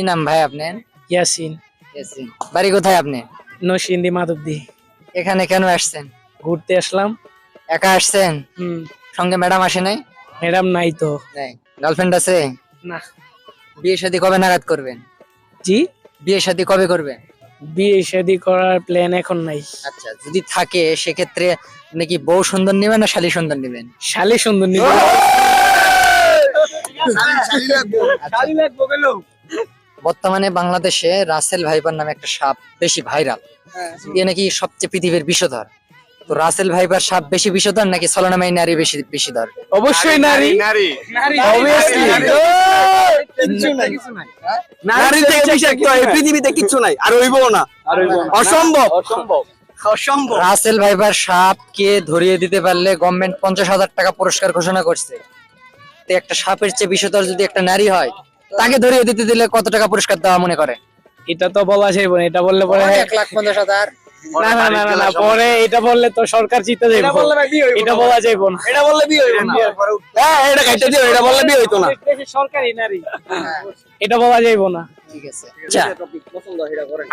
কি নাম ভাই আপনার? ইয়াসিন। ইয়াসিন। বাড়ি কোথায় আপনি? নরসিংদী মাধবদী। এখানে কেন আসছেন? ঘুরতে আসলাম। একা আসছেন? হুম। সঙ্গে ম্যাডাম আসে নাই? ম্যাডাম নাই তো। নাই। গার্লফ্রেন্ড আছে? না। বিয়ে শাদী কবে নাগাদ করবেন? জি। বিয়ে শাদী কবে করবেন? বিয়ে শাদী করার প্ল্যান এখন নাই। আচ্ছা, যদি থাকে সেক্ষেত্রে আপনি কি বউ সুন্দর নেবেন না শালী সুন্দর নেবেন? শালি সুন্দর নিব। বর্তমানে বাংলাদেশে রাসেল ভাইপার নামে একটা সাপ বেশি ভাইরাল। এ নাকি সবচেয়ে পৃথিবীর বিষধর। তো রাসেল ভাইপার সাপ বেশি বিষধর নাকি সলোনামাই নারী বেশি বিষধর? অবশ্যই নারী। Obviously। নারী থেকে বিষাক্ত এই পৃথিবীতে কিচ্ছু নাই আর হইবও না। অসম্ভব। অসম্ভব। রাসেল ভাইপার সাপকে ধরিয়ে দিতে পারলে গভর্নমেন্ট 50,000 টাকা পুরস্কার ঘোষণা করছে। তো একটা সাপের চেয়ে বিষধর যদি একটা নারী হয়, তাকে ধরিয়ে দিতে দিলে কত টাকা পুরস্কার দেওয়া মনে করে? এটা তো বলা যাইব না, এটা বললে পরে 1,50,000। না না না না না, পরে এটা বললে তো সরকার জিতে যাইব। এটা বলা যাইব না। এটা বললে বিয়ে হইব না। হ্যাঁ এটা কাইটা দিও, এটা বললে বিয়ে হইতো না। দেশের সরকারি নারী। এটা বলা যাইব না। ঠিক আছে। আচ্ছা,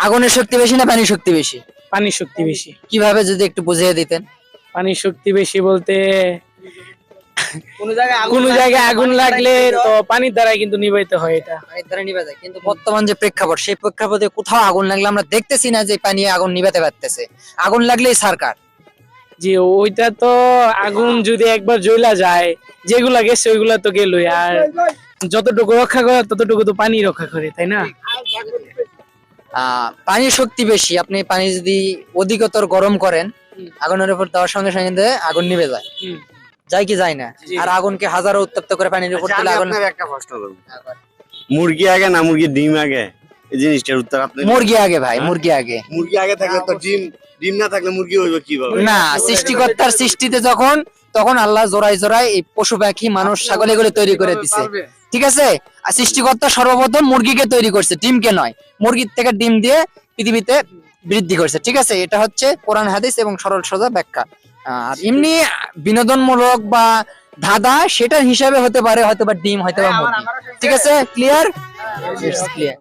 আগুনের শক্তি বেশি না পানির শক্তি বেশি? পানির শক্তি বেশি। কিভাবে যদি একটু বুঝিয়ে দিতেন? পানির শক্তি বেশি বলতে কোন জায়গায় আগুন লাগলে তো পানির দ্বারা কিন্তু নিভাইতে হয় এটা। পানির দ্বারা নিভে যায়, কিন্তু বর্তমান যে প্রেক্ষাপট সেই প্রেক্ষাপটে কোথাও আগুন লাগলে আমরা দেখতেছি না যে পানি আগুন নিভাতে পারতেছে। আগুন লাগলেই সরকার। জি, ওইটা তো আগুন যদি একবার জ্বলা যায়, যেগুলা গেছে ওইগুলা তো গেলই, আর যতটুকু রক্ষা করে ততটুকু তো পানি রক্ষা করে, তাই না? পানির শক্তি বেশি, আপনি পানি যদি অধিকতর গরম করেন আগুনের উপর দেওয়ার সঙ্গে সঙ্গে আগুন নিভে যায়। যায় কি যায় না? আর আগুনকে হাজারো উত্তপ্ত করে পানির উপর দিলে আগুন। একটা প্রশ্ন করব। মুরগি আগে না মুরগির ডিম আগে? এই জিনিসটার উত্তর আপনি। মুরগি আগে ভাই, মুরগি আগে। মুরগি আগে থাকলে তো ডিম না থাকলে মুরগি হইব কিভাবে? না, সৃষ্টিকর্তার সৃষ্টিতে তখন আল্লাহ জোড়ায় জোড়ায় এই পশু পাখি মানুষ ছাগল এগুলো তৈরি করে দিছে, ঠিক আছে? আর সৃষ্টিকর্তা সর্বপ্রথম মুরগিকে তৈরি করছে, ডিমকে নয়। মুরগির থেকে ডিম দিয়ে পৃথিবীতে বৃদ্ধি করছে, ঠিক আছে? এটা হচ্ছে কোরআন হাদিস এবং সরল সোজা ব্যাখ্যা। আর এমনি বিনোদনমূলক বা ধাঁধা সেটার হিসাবে হতে পারে হয়তো বা ডিম, হয়তো বা মুরগি। ঠিক আছে, ক্লিয়ার? ক্লিয়ার।